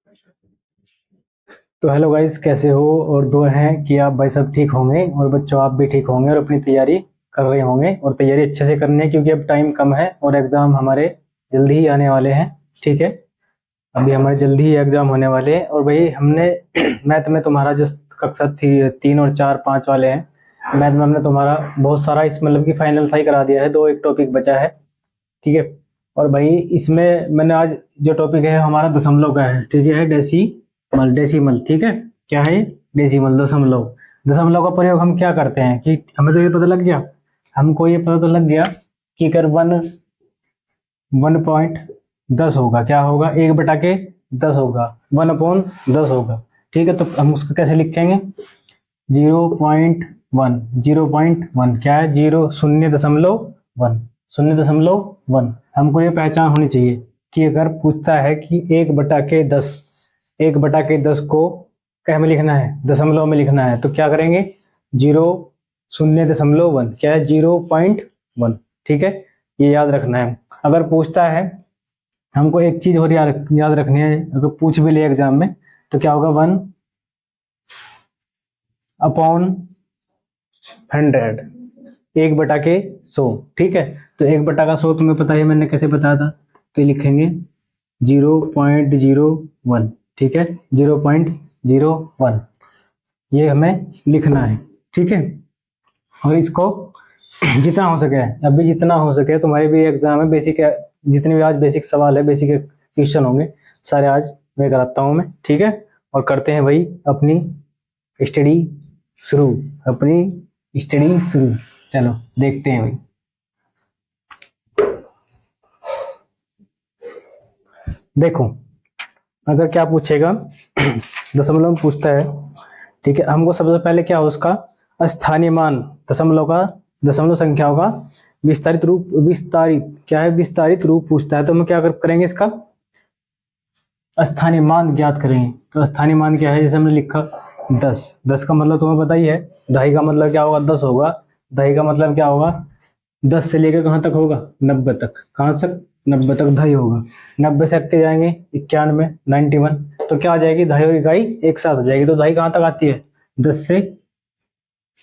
तो hello guys, कैसे हो? और दुआ है कि आप भाई सब ठीक होंगे और बच्चों आप भी ठीक होंगे और अपनी तैयारी कर रहे होंगे। और तैयारी अच्छे से करनी है क्योंकि अब टाइम कम है और एग्ज़ाम हमारे जल्दी ही आने वाले हैं। ठीक है, अभी हमारे जल्दी ही एग्ज़ाम होने वाले हैं। और भाई हमने मैथ में तुम्हारा जो कक्षा थी 3 और 4 5 वाले हैं, मैथ में हमने तुम्हारा बहुत सारा इस मतलब कि फाइनल सही करा दिया है। 2 एक टॉपिक बचा है। ठीक है, और भाई इसमें मैंने आज जो टॉपिक है हमारा दशमलव का है। ठीक है, डेसिमल डेसिमल। ठीक है, क्या है? डेसिमल, दशमलव। दशमलव का प्रयोग हम क्या करते हैं कि हमें तो ये पता लग गया, हमको ये पता तो लग गया कि अगर 1.10 होगा, क्या होगा? 1/10 होगा, 1/10 होगा। ठीक है, तो हम उसको कैसे लिखेंगे? 0.1, 0.1 क्या है? 0.1, 0.1। हमको ये पहचान होनी चाहिए कि अगर पूछता है कि 1/10, 1/10 को क्या में लिखना है? दशमलव में लिखना है, तो क्या करेंगे? 0.1 क्या है? 0.1। ठीक है, ये याद रखना है। अगर पूछता है, हमको एक चीज और याद रखनी है, अगर पूछ भी ले एग्जाम में तो क्या होगा? 1/100, 1/100। ठीक है, तो 1/100 तुम्हें पता है मैंने कैसे बताया था, तो ये लिखेंगे 0.01। ठीक है, 0.01 ये हमें लिखना है। ठीक है, और इसको जितना हो सके, अभी जितना हो सके, तुम्हारे भी एग्जाम है बेसिक, जितने भी आज बेसिक सवाल है, बेसिक क्वेश्चन होंगे सारे आज मैं कराता हूँ मैं। ठीक है, और करते हैं भाई अपनी स्टडी शुरू, अपनी स्टडी शुरू। चलो देखते हैं भाई। देखो, अगर क्या पूछेगा दशमलव में पूछता है। ठीक है, हमको सबसे पहले क्या हो उसका स्थानीय मान, दशमलव का, दशमलव संख्याओं का विस्तारित रूप, विस्तारित क्या है? विस्तारित रूप पूछता है, तो हम क्या करेंगे? इसका स्थानीय मान ज्ञात करेंगे। तो स्थानीय मान क्या है? जैसे हमने लिखा 10, 10 का मतलब तुम्हें पता ही है, दहाई का मतलब क्या होगा? 10 होगा। दहाई का मतलब क्या होगा? 10 से लेकर कहाँ तक होगा? 90 तक। कहाँ तक? 90 तक दहाई होगा। 90 से हटके जाएंगे 91, 91, तो क्या आ जाएगी? दहाई और इकाई एक साथ हो जाएगी। तो दहाई कहाँ तक आती है? 10 से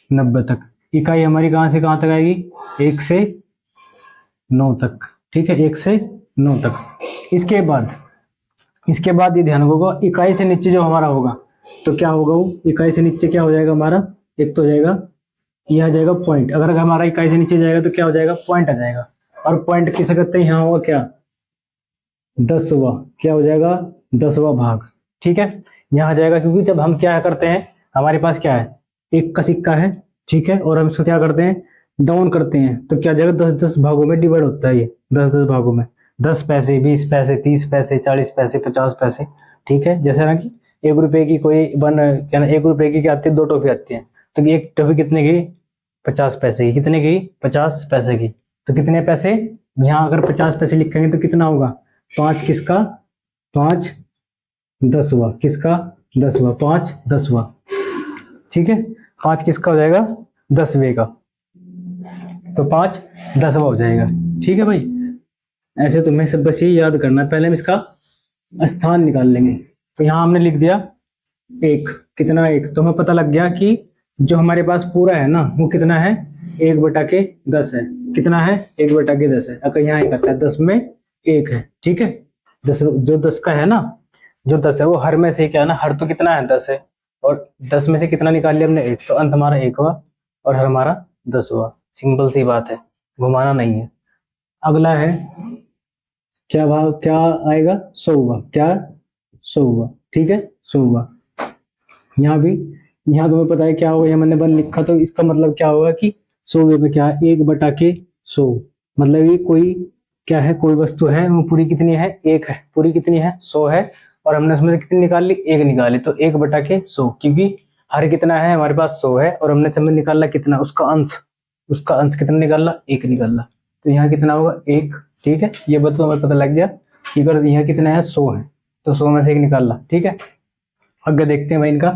90 तक। इकाई हमारी कहाँ से कहाँ तक आएगी? 1 से 9 तक। ठीक है, 1 से 9 तक। इसके बाद ये ध्यान होगा, इकाई से नीचे जो हमारा होगा तो क्या होगा? वो इकाई से नीचे क्या हो जाएगा हमारा? एक तो हो जाएगा, ये आ जाएगा पॉइंट। अगर हमारा इकाई से नीचे जाएगा तो क्या हो जाएगा? पॉइंट आ जाएगा। और पॉइंट किसे कहते हैं? यहाँ होगा क्या? 10वां। क्या हो जाएगा? 10वां भाग। ठीक है, यहाँ आ जाएगा क्योंकि जब हम क्या करते हैं, हमारे पास क्या है? एक का सिक्का है। ठीक है, और हम इसको क्या करते हैं? डाउन करते हैं, तो क्या हो जाएगा? 10-10 भागों में डिवाइड होता है ये, 10-10 भागों में। 10 पैसे, 20 पैसे, 30 पैसे, 40 पैसे, 50 पैसे। ठीक है, जैसे ना कि 1 रुपए की कोई क्या ना, 1 रुपए की क्या आती है? 2 टॉफी आती है, तो एक टॉफी कितने की? 50 पैसे की। कितने की? 50 पैसे की। तो कितने पैसे? यहाँ अगर 50 पैसे लिखेंगे तो कितना होगा? 5 किसका? 5 10वां किसका? 10वां, 5 10वां। ठीक है, 5 किसका हो जाएगा? 10वें का, तो 5 10वां हो जाएगा। ठीक है भाई, ऐसे तुम्हें सब बस ये याद करना है। पहले हम इसका स्थान निकाल लेंगे। तो यहाँ हमने लिख दिया 1। कितना? 1। तो हमें पता लग गया कि जो हमारे पास पूरा है ना, वो कितना है? 1/10 है। कितना है? 1/10 है। अगर यहाँ एक आता है 10 में 1 है। ठीक है, 10 जो 10 का है ना, जो 10 है वो हर में से क्या है ना, हर तो कितना है? 10 है। और 10 में से कितना निकाल लिया हमने? 1, तो अंत हमारा 1 हुआ और हर हमारा 10 हुआ। सिंपल सी बात है, घुमाना नहीं है। अगला है क्या भाव, क्या आएगा? 100 हुआ। क्या? 100 हुआ। ठीक है, 100 हुआ। यहाँ भी, यहाँ तुम्हें पता है क्या होगा? यहाँ मैंने 1 लिखा, तो इसका मतलब क्या होगा कि 100 में क्या है? 1/100। मतलब ये कोई क्या है? कोई वस्तु है, वो पूरी कितनी है? 1 है। पूरी कितनी है? 100 है। और हमने उसमें से कितनी निकाल ली? 1 निकाली, तो 1/100, क्योंकि हर कितना है हमारे पास? 100 है, और हमने समय निकाला कितना? उसका अंश। उसका अंश कितना निकालना? 1 निकालना। तो यहाँ कितना होगा? 1। ठीक है, ये बात तो हमें पता लग गया कि अगर यहाँ कितना है? 100 है, तो 100 में से 1 निकालना। ठीक है, आगे देखते हैं भाई इनका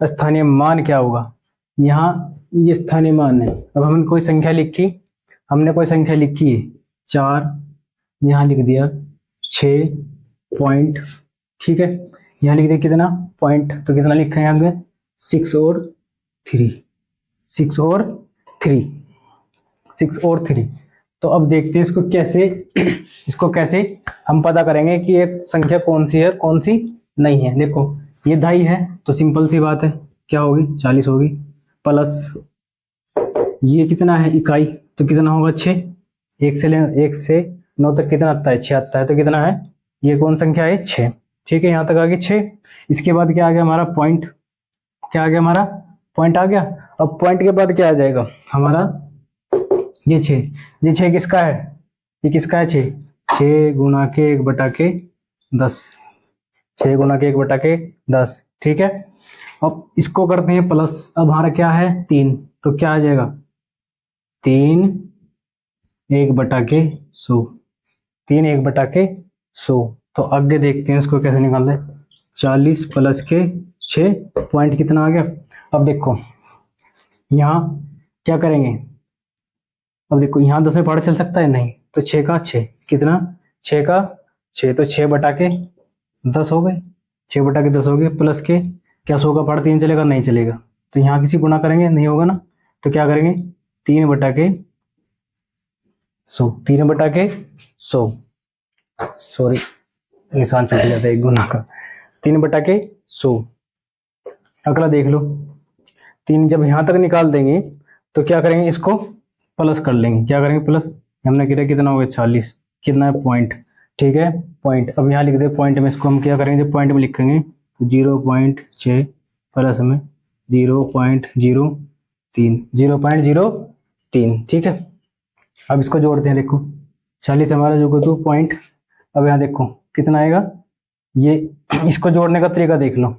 स्थानीय मान क्या होगा। यहाँ ये स्थानीय मान है। अब हमने कोई संख्या लिखी, है 4, यहाँ लिख दिया 6.5, ठीक है, यहाँ लिख दे कितना पॉइंट, तो कितना लिखा है यहाँ पे 6 और 3, 6 और 3, 6 और 3। तो अब देखते हैं इसको कैसे इसको कैसे हम पता करेंगे कि एक संख्या कौन सी है कौन सी नहीं है। देखो ये 2.5 है तो सिंपल सी बात है क्या होगी 40 होगी, प्लस ये कितना है इकाई तो कितना होगा 6, 1 से 9 तक कितना आता है 6 आता है, तो कितना है ये कौन संख्या है 6। ठीक है, यहाँ तक आ गया 6। इसके बाद क्या आ गया हमारा पॉइंट, क्या आ गया हमारा पॉइंट आ गया। अब पॉइंट के बाद क्या आ जाएगा हमारा ये 6, ये 6 किसका है, ये किसका है 6, 6 गुना के 1/10, 6 गुना के 1/10। ठीक है, अब इसको करते हैं प्लस, अब हमारा क्या है 3, तो क्या आ जाएगा 3 1/100, 3 1/100। तो आगे देखते हैं इसको कैसे निकालना है, 40 प्लस के 6 पॉइंट कितना आ गया। अब देखो यहाँ क्या करेंगे, अब देखो यहाँ 10 में पढ़ा चल सकता है नहीं, तो 6 का 6 कितना 6 का 6, तो 6/10 हो गए, 6/10 हो गए, प्लस के क्या 100 का पढ़ 3 चलेगा नहीं चलेगा, तो यहाँ किसी गुना करेंगे नहीं होगा ना, तो क्या करेंगे 3/100, 3/100, सॉरी निशान छूट जाता है एक गुना का, 3/100। अगला देख लो 3 जब यहाँ तक निकाल देंगे तो क्या करेंगे इसको प्लस कर लेंगे, क्या करेंगे प्लस, हमने किया कितना हो गया 40, कितना है पॉइंट। ठीक है पॉइंट, अब यहाँ लिख दे पॉइंट में, इसको हम क्या करेंगे पॉइंट में लिखेंगे 0.6 प्लस में 0.03, 0.03। ठीक है, अब इसको जोड़ते हैं, देखो 40 हमारा जो तो पॉइंट, अब यहाँ देखो कितना आएगा, ये इसको जोड़ने का तरीका देख लो,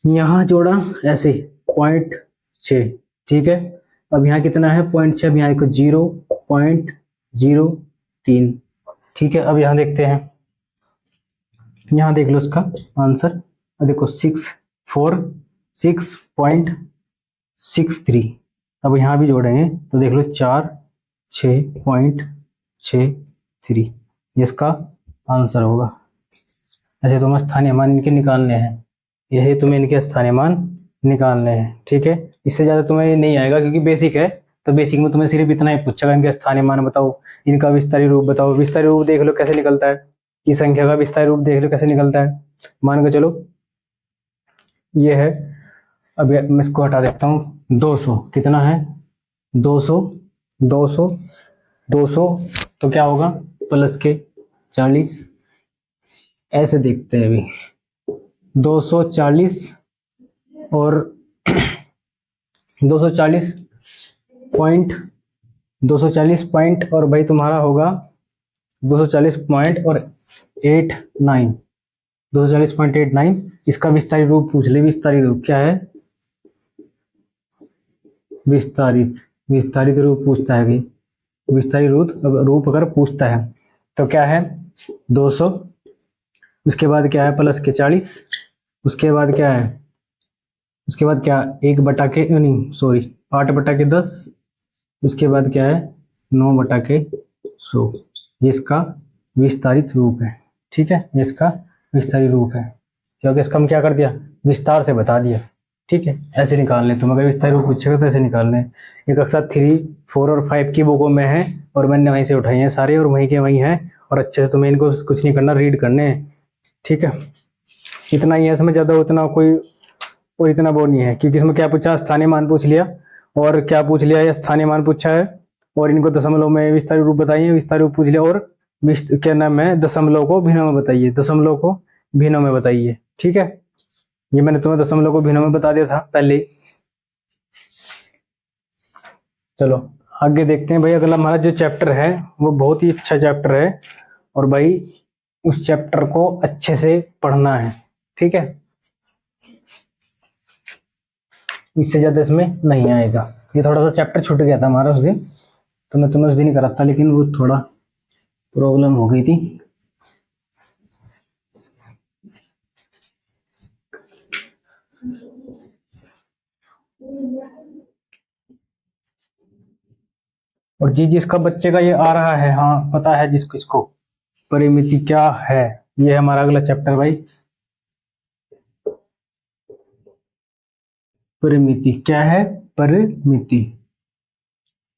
यहाँ जोड़ा ऐसे 0.6। ठीक है, अब यहाँ कितना है 0.6, अब यहाँ देखो 0.03। ठीक है, अब यहाँ देखते हैं, यहाँ देख लो इसका आंसर, अब देखो 646.63। अब यहाँ भी जोड़ेंगे तो देख लो 46.63, ये इसका आंसर होगा। ऐसे तुम्हें स्थानीय मान इनके निकालने हैं, यही तुम्हें इनके स्थानीय मान निकालने हैं। ठीक है, इससे ज़्यादा तुम्हें नहीं आएगा क्योंकि बेसिक है, तो बेसिक में तुम्हें सिर्फ इतना ही पूछेगा इनके स्थानीय मान बताओ, इनका विस्तारित रूप बताओ, विस्तारित रूप देख लो कैसे निकलता है, इस संख्या का विस्तारित रूप देख लो कैसे निकलता है। मान के चलो ये है, अब मैं इसको हटा देता हूँ, 200 कितना है 200, 200, 200, तो क्या होगा प्लस के 40, ऐसे देखते हैं अभी 240 और 240 पॉइंट, 240 पॉइंट और भाई तुम्हारा होगा 240 पॉइंट और 89, 240.89। इसका विस्तारित रूप पूछ ले, विस्तारित रूप क्या है, विस्तारित रूप पूछता है कि विस्तारित रूप अगर पूछता है तो क्या है 200, उसके बाद क्या है प्लस के 40, उसके बाद क्या है, उसके बाद क्या 8/10, उसके बाद क्या है 9/100। ये इसका विस्तारित रूप है। ठीक है, ये इसका विस्तारित रूप है, क्योंकि इसका हम क्या कर दिया विस्तार से बता दिया। ठीक है, ऐसे निकालने, तुम अगर विस्तारित रूप पूछेगा तो ऐसे निकालने। ये कक्षा 3, 4 और 5 की बुकों में है और मैंने वहीं से उठाई हैं सारे, और वहीं के वहीं हैं, और अच्छे से तुम्हें इनको कुछ नहीं करना, रीड करने हैं। ठीक है, इतना ही है, इसमें ज़्यादा उतना कोई इतना वो नहीं है, क्योंकि इसमें क्या पूछा स्थानीय मान पूछ लिया, और क्या पूछ लिया ये स्थानीय मान पूछा है, और इनको दशमलव में विस्तारित रूप बताइए, विस्तारित रूप पूछ लिया, और क्या नाम है दशमलव को भिन्नों में बताइए, दशमलव को भिन्नों में बताइए। ठीक है, ये मैंने तुम्हें दशमलव को भिन्नों में बता दिया था पहले ही। चलो आगे देखते हैं भाई, अगला हमारा जो चैप्टर है वो बहुत ही अच्छा चैप्टर है, और भाई उस चैप्टर को अच्छे से पढ़ना है। ठीक है, इससे ज्यादा इसमें नहीं आएगा। ये थोड़ा सा चैप्टर छूट गया था हमारा उस दिन, तो मैं तुम्हें उस दिन ही करा था, लेकिन वो थोड़ा प्रॉब्लम हो गई थी। और जी जिसका बच्चे का ये आ रहा है, हाँ पता है जिसको, इसको परिमिति क्या है, ये है हमारा अगला चैप्टर भाई, परिमिति। क्या है? परिमिति।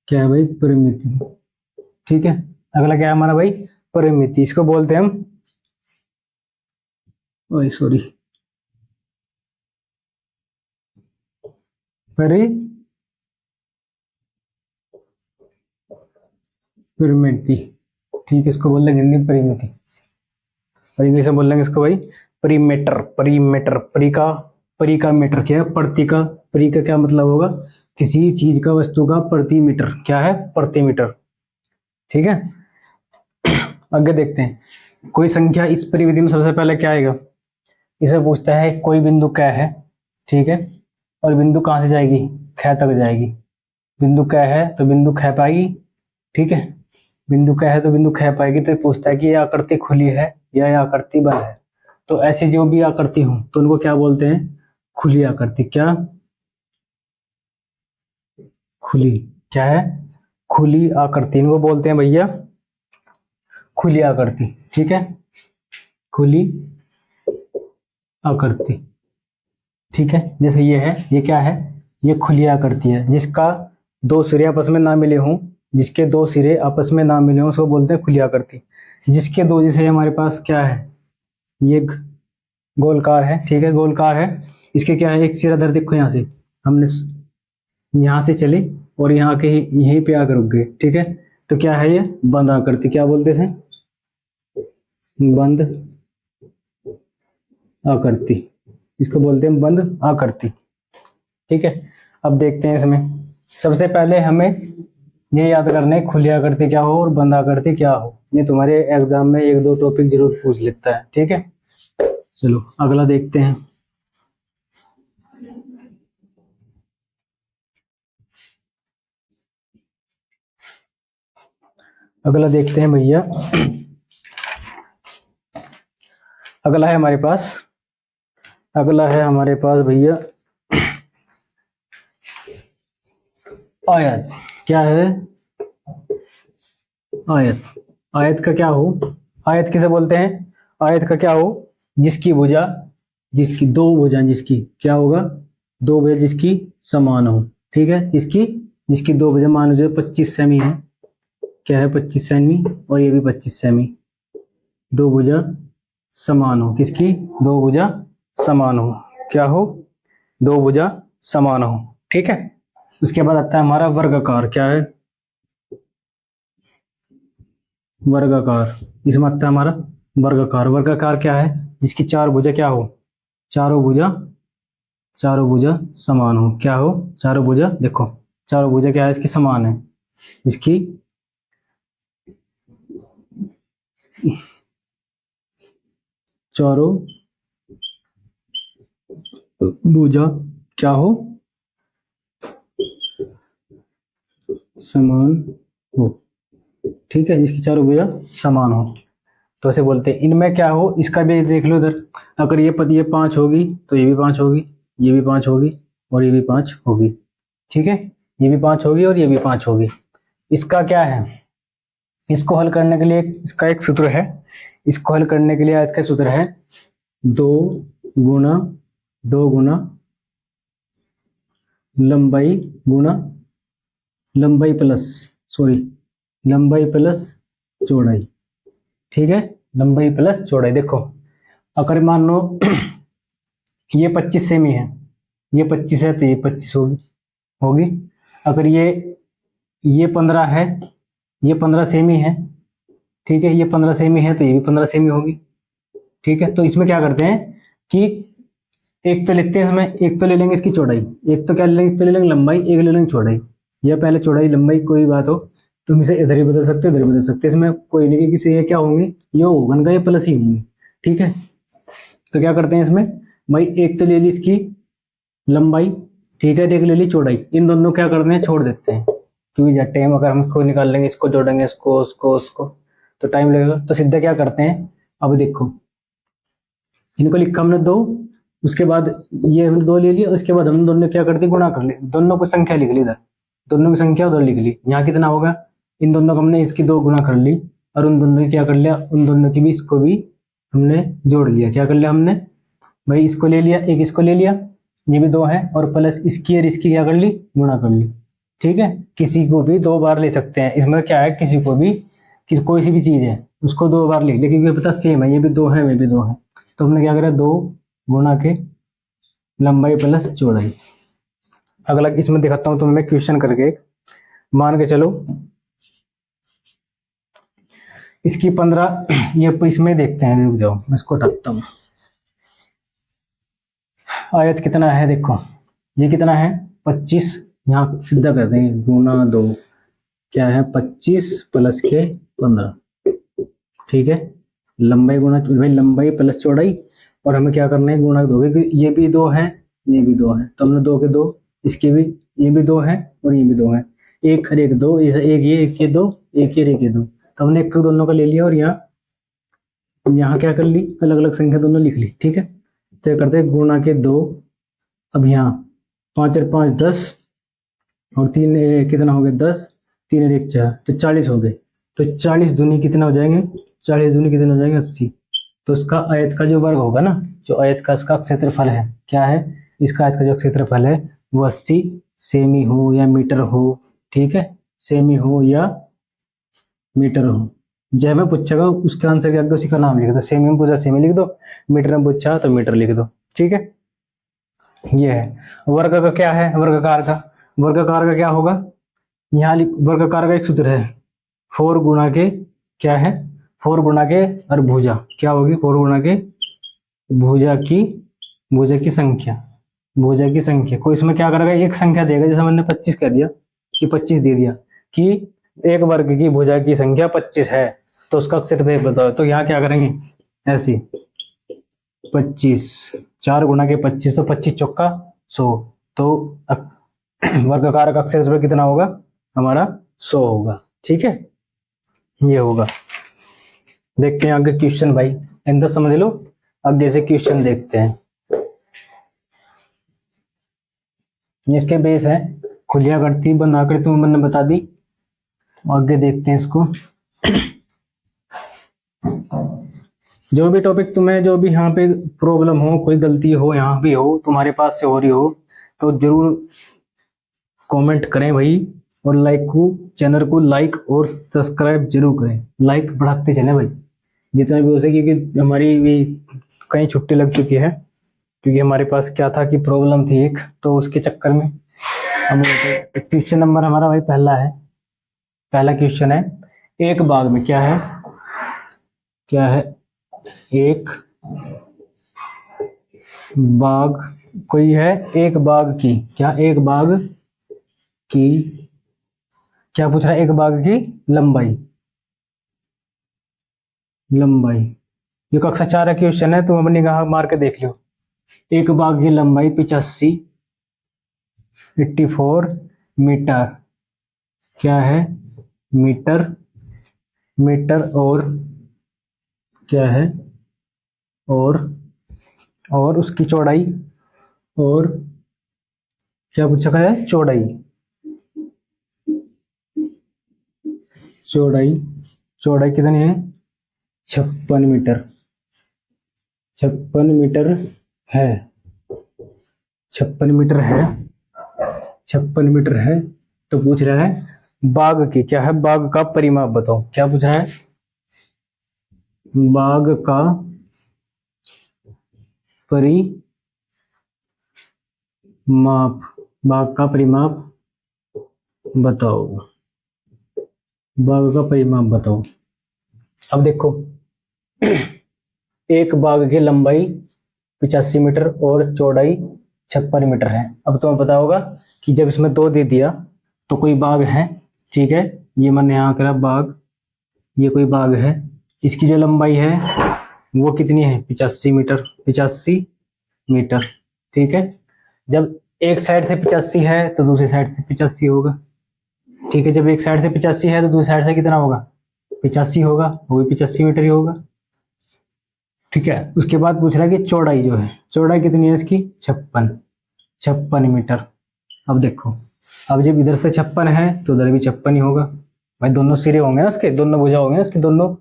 क्या है भाई? परिमिति। ठीक है, अगला क्या है हमारा भाई? परिमिति। इसको बोलते हैं हम, ओए सॉरी, परिमिति। ठीक है, इसको बोल लेंगे हिंदी में परिमिति, और इंग्लिश में बोल लेंगे इसको भाई परिमीटर। परिमीटर, परी का मीटर क्या है? प्रति का। परी का क्या मतलब होगा? किसी चीज का, वस्तु का प्रति मीटर। क्या है? प्रति मीटर। ठीक है, आगे देखते हैं। कोई संख्या इस परिमिति में सबसे पहले क्या आएगा? इसे पूछता है कोई बिंदु क्या है, ठीक है, और बिंदु कहाँ से जाएगी? ख तक जाएगी। बिंदु क्या है तो बिंदु ख पाएगी, ठीक है, बिंदु क्या है तो बिंदु ख पाएगी। तो पूछता है कि यह आकृति खुली है या यह आकृति बंद है। तो ऐसी जो भी आकृति हो तो उनको क्या बोलते हैं? खुली आकृति। क्या? खुली। क्या है? खुली आकृति। इनको बोलते हैं भैया खुली आकृति। ठीक है, खुली आकृति। ठीक है, जैसे ये है, ये क्या है? ये खुली आकृति है, जिसका दो सिरे आपस में ना मिले हों, जिसके दो सिरे आपस में ना मिले हों उसको बोलते हैं खुली आकृति। जिसके दो, जैसे हमारे पास क्या है, ये गोलकार है, ठीक है, गोलकार है, इसके क्या है, एक सिरा धर, देखो यहाँ से हमने यहाँ से चले और यहाँ के यहीं पे आकर रुक गए, ठीक है, तो क्या है ये? बंद आकृति। क्या बोलते थे? बंद आकृति। इसको बोलते हैं बंद आकृति। ठीक है, अब देखते हैं इसमें। सबसे पहले हमें ये याद करना है खुली आकृति क्या हो और बंद आकृति क्या हो। ये तुम्हारे एग्जाम में एक दो टॉपिक जरूर पूछ लेता है। ठीक है, चलो अगला देखते हैं। अगला देखते हैं भैया, अगला है हमारे पास, अगला है हमारे पास भैया आयत। क्या है? आयत। आयत का क्या हो? आयत किसे बोलते हैं? आयत का क्या हो? जिसकी भुजा, जिसकी दो भुजा, जिसकी क्या होगा? दो भुजा जिसकी समान हो। ठीक है, जिसकी जिसकी दो भुजा, मान लीजिए 25 सेमी है। क्या है? 25 सेमी, और ये भी 25 सेमी। दो भुजा समान हो। किसकी? दो भुजा समान हो। क्या हो? दो भुजा समान हो। ठीक है, उसके बाद आता है हमारा वर्गाकार। क्या है? वर्गाकार। इसमें आता है हमारा वर्गाकार। वर्गाकार क्या है? जिसकी चार भुजा क्या हो? चारों भुजा, चारों भुजा समान हो। क्या हो? चारों भुजा, देखो चारों भुजा क्या है इसकी? समान है। इसकी चारों भुजा क्या हो? समान हो। ठीक है, इसकी चारों भुजा समान हो तो ऐसे बोलते हैं। इनमें क्या हो? इसका भी देख लो इधर, अगर ये पद, ये 5 होगी तो ये भी 5 होगी, ये भी 5 होगी और ये भी 5 होगी। ठीक है, ये भी 5 होगी और ये भी 5 होगी। इसका क्या है? इसको हल करने के लिए इसका एक सूत्र है। इसको हल करने के लिए आज का सूत्र है 2 गुना 2 गुना लंबाई गुना लंबाई प्लस, सॉरी, लंबाई प्लस चौड़ाई। ठीक है, लंबाई प्लस चौड़ाई। देखो अगर मान लो ये 25 सेमी है, ये 25 है तो ये 25 होगी होगी। अगर ये 15 है, ये 15 सेमी है, ठीक है, ये 15 सेमी है तो ये भी 15 सेमी होगी। ठीक है, तो इसमें क्या करते हैं कि एक तो लिखते हैं इसमें, एक तो ले लेंगे इसकी चौड़ाई, एक तो क्या ले लेंगे, एक तो ले लेंगे लंबाई, एक ले लेंगे चौड़ाई। या पहले चौड़ाई लंबाई कोई बात हो, तुम इसे इधर ही बदल सकते हो, इधर बदल सकते हो, इसमें कोई नहीं, कि किसी ये क्या होंगे, ये होगा ये प्लस ही होंगे। ठीक है, तो क्या करते हैं इसमें भाई, एक तो ले ली इसकी लंबाई, ठीक है, एक ले ली चौड़ाई, इन दोनों क्या करते हैं, छोड़ देते हैं, क्योंकि जब टाइम अगर हम इसको निकाल लेंगे, इसको जोड़ेंगे, इसको उसको उसको, तो टाइम लगेगा। तो सीधा क्या करते हैं, अब देखो इनको लिखा हमने 2, उसके बाद ये हमने 2 ले लिया, उसके बाद हम दोनों क्या करते हैं, गुणा कर ले, दोनों को संख्या लिख ली इधर, दोनों की संख्या उधर लिख ली। यहाँ कितना होगा, इन दोनों को हमने इसकी 2 गुणा कर ली, और उन दोनों की क्या कर लिया, उन दोनों की भी, इसको भी हमने जोड़ दिया। क्या कर लिया हमने भाई, इसको ले लिया, एक इसको ले लिया, ये भी 2 है, और प्लस इसकी और इसकी क्या कर ली, गुणा कर ली। ठीक है, किसी को भी 2 बार ले सकते हैं, इसमें क्या है, किसी को भी कोई सी भी चीज़ है उसको 2 बार ले, लेकिन ये पता सेम है, ये भी 2 है, ये भी 2 है, तो हमने क्या करा, 2 गुणा के लंबाई प्लस चौड़ाई। अगला इसमें दिखाता हूँ तुम्हें मैं क्वेश्चन करके। मान के चलो इसकी 15, ये इसमें देखते हैं, रुक जाओ मैं इसको हटाता हूँ। आयत कितना है देखो, ये कितना है 25, यहाँ सीधा कर देंगे गुना 2, क्या है 25 प्लस के 15। ठीक है, लंबाई गुना भाई लंबाई प्लस चौड़ाई, और हमें क्या करना है गुणा 2, क्योंकि ये भी 2 है, ये भी 2 है, तो हमने 2 के 2, इसके भी, ये भी 2 है और ये भी 2 है, एक और एक 2, एक ये, एक ये 2, एक ये, एक ये 2, तो हमने एक दोनों का ले लिया, और यहाँ क्या कर ली, अलग अलग संख्या दोनों लिख ली। ठीक है, तो करते हैं गुणा के 2, अब यहाँ 5 और 5 10, और 3 कितना हो गया 10, 3 और 1 4, तो 40 हो गए। तो 40 दूनी कितना हो जाएंगे, 40 दूनी कितने हो जाएंगे 80। तो उसका आयत का जो वर्ग होगा ना, जो आयत का इसका क्षेत्रफल है, क्या है, इसका आयत का जो क्षेत्रफल है वो 80 सेमी हो या मीटर हो। ठीक है, सेमी हो या मीटर हो, जय में पूछेगा उसके आंसर के आगे उसी का नाम लिख दो, सेमी में पूछा सेमी लिख दो, मीटर में पूछा तो मीटर लिख दो। ठीक है, ये है वर्ग का, क्या है वर्गाकार का, वर्गाकार का क्या होगा, यहाँ वर्गाकार का एक सूत्र है, 4 गुणा के, क्या है 4 गुणा के और भुजा, क्या होगी 4 गुणा के भुजा की संख्या, भुजा की संख्या। कोई इसमें क्या करेगा, एक संख्या देगा, जैसे मैंने 25 कह दिया कि 25 दे दिया कि एक वर्ग की भुजा की संख्या 25 है, तो उसका क्षेत्रफल बताओ, तो यहाँ क्या करेंगे ऐसी 25, 4 गुणा के 25, तो 25 चौका 100, तो वर्गाकार का क्षेत्रफल कितना होगा हमारा 100 होगा। ठीक है, ये होगा। देखते हैं आगे क्वेश्चन भाई, इन समझ लो, अब जैसे क्वेश्चन देखते हैं, इसके बेस है खुलिया करती बंद आकृति मैंने बता दी, आगे देखते हैं इसको। जो भी टॉपिक तुम्हें, जो भी यहाँ पे प्रॉब्लम हो, कोई गलती हो यहाँ भी हो, तुम्हारे पास से हो रही हो, तो जरूर कमेंट करें भाई, और चैनल को लाइक और सब्सक्राइब जरूर करें, लाइक बढ़ाते चलें भाई जितना भी हो सके, क्योंकि हमारी भी कहीं छुट्टी लग चुकी है, क्योंकि हमारे पास क्या था कि प्रॉब्लम थी एक, तो उसके चक्कर में हम क्वेश्चन नंबर हमारा भाई पहला है, पहला क्वेश्चन है, एक बाग में क्या है, क्या है एक बाग, कोई है एक बाग की, क्या एक बाग की, क्या पूछ रहा है, एक बाग की लंबाई, लंबाई, ये कक्षा 4 का क्वेश्चन है, तुम अपनी निगाह मार के देख लो। एक बाग की लंबाई 85 84 मीटर, क्या है मीटर, मीटर, और क्या है, और उसकी चौड़ाई, और क्या पूछा है चौड़ाई, चौड़ाई, चौड़ाई कितनी है 56 मीटर, 56 मीटर है, 56 मीटर है, 56 मीटर है। तो पूछ रहा है बाग की, क्या है बाग का परिमाप बताओ, क्या पूछ रहा है, बाग का परिमाप, बाग का परिमाप बताओ, बाग का परिमाप बताओ। अब देखो एक बाग की लंबाई 85 मीटर और चौड़ाई 56 मीटर है। अब तुम्हें पता होगा कि जब इसमें 2 दे दिया तो कोई बाग है, ठीक है, ये मैंने यहाँ करा बाग, ये कोई बाग है, इसकी जो लंबाई है वो कितनी है 85 मीटर, 85 मीटर। ठीक है, जब एक साइड से 85 है तो दूसरी साइड से 85 होगा। ठीक है, जब एक साइड से 85 है तो दूसरी साइड से कितना होगा 85 होगा, वो भी 85 मीटर ही होगा। ठीक है, उसके बाद पूछ रहा है कि चौड़ाई जो है, चौड़ाई कितनी है इसकी 56 मीटर। अब देखो, अब जब इधर से 56 है तो उधर भी 56 ही होगा भाई, दोनों सिरे होंगे ना उसके, दोनों भुजा होंगे ना उसके, दोनों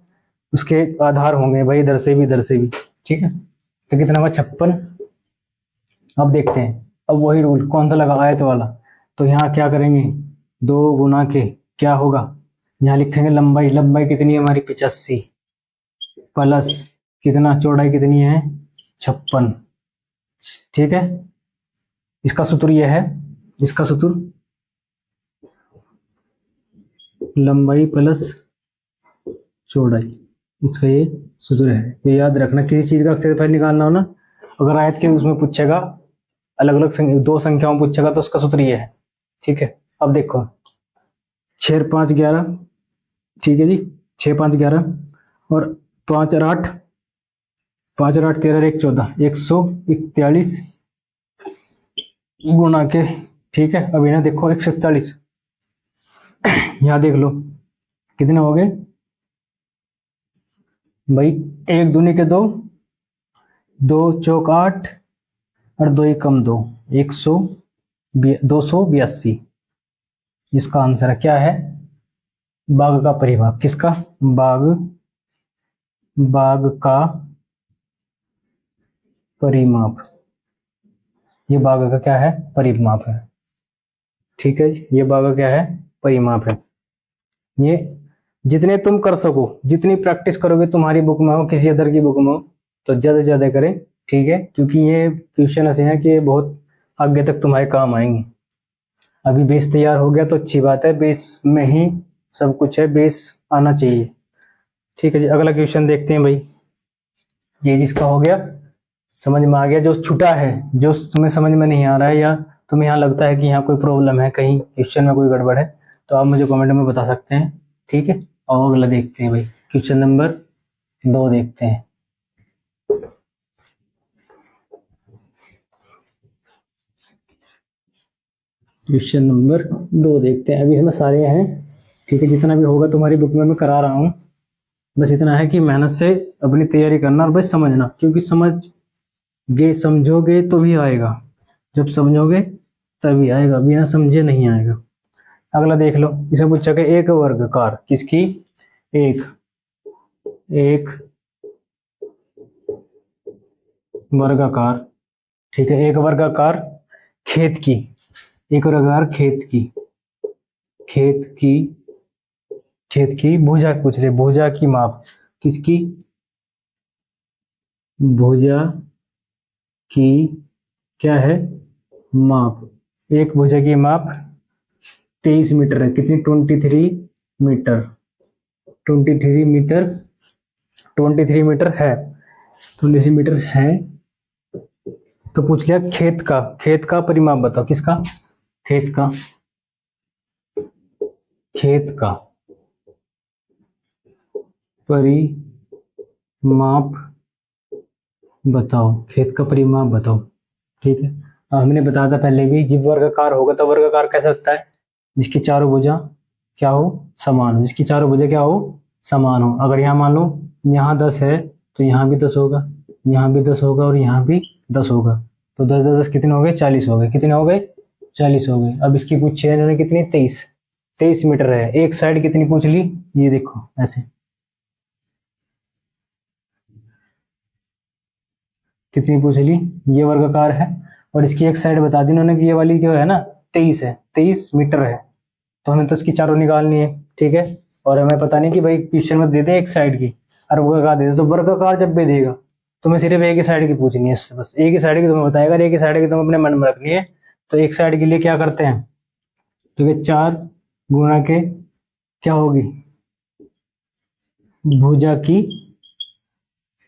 उसके आधार होंगे भाई, इधर से भी इधर से भी। ठीक है, तो कितना हुआ 56। अब देखते हैं, अब वही रूल कौन सा लगा, आयत वाला। तो यहाँ क्या करेंगे, 2 गुना के क्या होगा, यहाँ लिखेंगे लंबाई, लंबाई कितनी है हमारी 85, प्लस कितना, चौड़ाई कितनी है 56। ठीक है, इसका सूत्र ये है, इसका सूत्र लंबाई प्लस चौड़ाई, इसका ये सूत्र है। ये याद रखना, किसी चीज का क्षेत्रफल निकालना हो ना, अगर आयत के उसमें पूछेगा, अलग अलग दो संख्याओं पूछेगा, तो उसका सूत्र ये है। ठीक है, अब देखो 6 और 5 11, ठीक है जी, 6 5 11 और 5 और 8, 5 और 8 13 1 14, 141 गुना के। ठीक है, अब यहाँ देखो 141, यहाँ देख लो कितने हो गए भाई, 1 दूनी के 2, 2 चौक 8 और 2 कम 2, 282। इसका आंसर क्या है, बाघ का परिमाप। किसका, बाघ, बाघ का परिमाप। ये बाघ का क्या है, परिमाप है। ठीक है, ये बाघ का क्या है, परिमाप है। ये जितने तुम कर सको, जितनी प्रैक्टिस करोगे तुम्हारी बुक में हो, किसी अदर की बुक में हो, तो ज़्यादा से ज़्यादा करें। ठीक है, क्योंकि ये क्वेश्चन ऐसे हैं कि ये बहुत आगे तक तुम्हारे काम आएंगे। अभी बेस तैयार हो गया तो अच्छी बात है, बेस में ही सब कुछ है, बेस आना चाहिए। ठीक है जी, अगला क्वेश्चन देखते हैं भाई। ये जिसका हो गया, समझ में आ गया, जो छूटा है, जो तुम्हें समझ में नहीं आ रहा है, या तुम्हें यहाँ लगता है कि यहाँ कोई प्रॉब्लम है, कहीं क्वेश्चन में कोई गड़बड़ है, तो आप मुझे कमेंट में बता सकते हैं। ठीक है, और अगला देखते हैं भाई, क्वेश्चन नंबर 2 देखते हैं। क्वेश्चन नंबर 2 देखते हैं, अभी इसमें सारे हैं। ठीक है, जितना भी होगा तुम्हारी बुक में मैं करा रहा हूँ, बस इतना है कि मेहनत से अपनी तैयारी करना और बस समझना, क्योंकि समझोगे तो भी आएगा, जब समझोगे तभी आएगा, बिना समझे नहीं आएगा। अगला देख लो, इसे पूछा कि एक वर्गाकार, किसकी, एक एक वर्गाकार। ठीक है, एक वर्गाकार खेत की, एक वर्गाकार खेत की खेत की भुजा पूछ रहे, भुजा की माप, किसकी, भुजा की क्या है, माप। एक भुजा की माप 23 मीटर है, कितनी, 23 मीटर, 23 मीटर, 23 मीटर है, 23 मीटर है। तो पूछ लिया खेत का परिमाप बताओ, किसका, खेत का, खेत का परिमाप बताओ, खेत का परिमाप बताओ। ठीक है, हमने बताया था पहले भी, जब वर्गाकार होगा तो वर्गाकार कैसा होता है, जिसकी चारों भुजा क्या हो, समान हो, जिसकी चारों भुजा क्या हो, समान हो। अगर यहाँ मान लो यहाँ 10 है, तो यहाँ भी 10 होगा, यहाँ भी 10 होगा और यहाँ भी 10 होगा, तो 10 10 10 कितने हो गए, 40 हो गए, कितने हो गए, 40 हो गए। अब इसकी पूछी है इन्होंने कितनी, 23 मीटर है। एक साइड कितनी पूछ ली, ये देखो ऐसे, कितनी पूछ ली, ये वर्गाकार है, और इसकी एक साइड बता दी उन्होंने कि ये वाली जो है ना 23 है, 23 मीटर है, तो हमें तो इसकी चारों निकालनी है। ठीक है, और हमें पता नहीं कि भाई क्वेश्चन में दे दे एक साइड की और वर्गाकार दे दे, तो वर्गाकार जब भी देगा तुम्हें सिर्फ एक ही साइड की पूछनी है, बस एक ही साइड की तुम्हें बताएगा, एक ही साइड की तुम्हें अपने मन में रखनी है। तो एक साइड के लिए क्या करते हैं, तो ये 4 गुना के क्या होगी, भुजा की,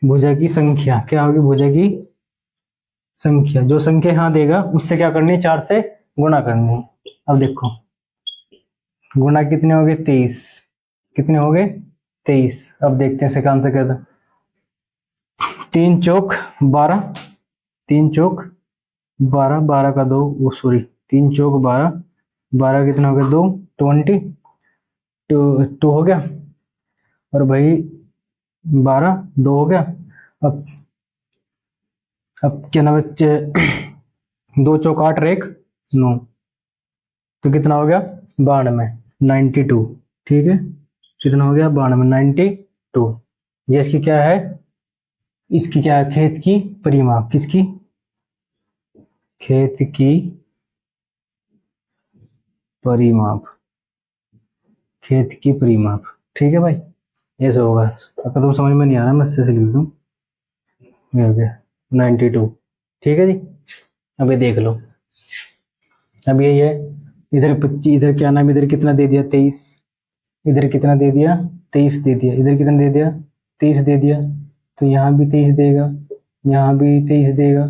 भुजा की संख्या क्या होगी, भुजा की संख्या, जो संख्या यहाँ देगा उससे क्या करनी है, 4 से गुणा करनी है। अब देखो गुणा कितने हो गए, 23, कितने हो गए 23। अब देखते हैं इसका आंसर क्या था, 3 चौक 12, 3 चौक 12, 12 का 2, वो सॉरी 3 चौक 12, 12 कितना हो गया 2, 20, 2 हो गया, और भाई 12 2 हो गया। अब क्या नाम है, 2 चौक 8 रेख 9, तो कितना हो गया 92, 92। ठीक है, कितना हो गया 92, 92। ये इसकी क्या है, इसकी क्या है, खेत की परिमाप, किसकी, खेत की परिमाप, खेत की परिमाप। ठीक है भाई, ये सब होगा। अगर तुम समझ में नहीं आ रहा मैं अच्छे से लिख दूँ, ये हो गया 92। ठीक है जी, अब ये देख लो, अब यही है, इधर 25, इधर क्या नाम, इधर कितना दे दिया 23, इधर कितना दे दिया 23 दे दिया, इधर कितना दे दिया 23 दे दिया, तो यहाँ भी 23 देगा, यहाँ भी 23 देगा,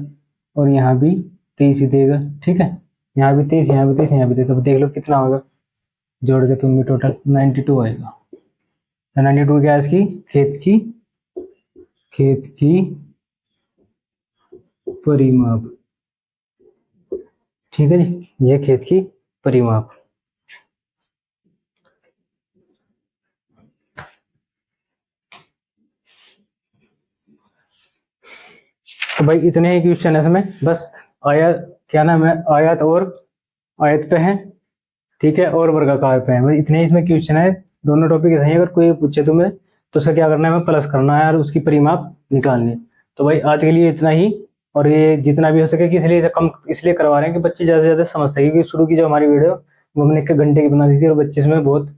और यहाँ भी 23 ही देगा। ठीक है, यहाँ भी 23, यहाँ भी 23, यहाँ भी 23, तो देख लो कितना होगा, जोड़ के तुम भी टोटल 92 आएगा। 92 क्या है इसकी, खेत की परिमाप। ठीक है जी, ये खेत की परिमाप। तो भाई इतने ही क्वेश्चन है इसमें, बस आयत, क्या नाम है, आयत और आयत पे है, ठीक है, और वर्गाकार पे है, बस इतने ही इसमें क्वेश्चन है। दोनों टॉपिक ऐसे हैं, अगर कोई पूछे तुम्हें तो उसका क्या करना है, हमें प्लस करना है और उसकी परिमाप निकालनी है। तो भाई आज के लिए इतना ही, और ये जितना भी हो सके कि इसलिए कम इसलिए करवा रहे हैं कि बच्चे ज़्यादा से ज़्यादा समझ सके, क्योंकि शुरू की जो हमारी वीडियो वो हमने 1 घंटे की बना दी थी, और बच्चे इसमें बहुत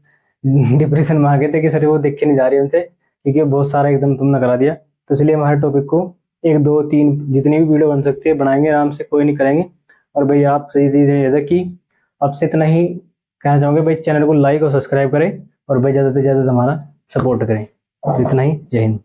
डिप्रेशन में आ गए थे कि सर वो देख के नहीं जा रही उनसे, क्योंकि बहुत सारा एकदम तुमने करा दिया। तो इसलिए हमारे टॉपिक को 1 2 3 जितनी भी वीडियो बन सकती है बनाएंगे आराम से, कोई नहीं करेंगे। और भाई आप सही चीज़ ये था कि अब से इतना ही कहना चाहूँगा, भाई चैनल को लाइक और सब्सक्राइब करें, और भाई ज़्यादा से ज़्यादा हमारा सपोर्ट करें। इतना ही, जय हिंद।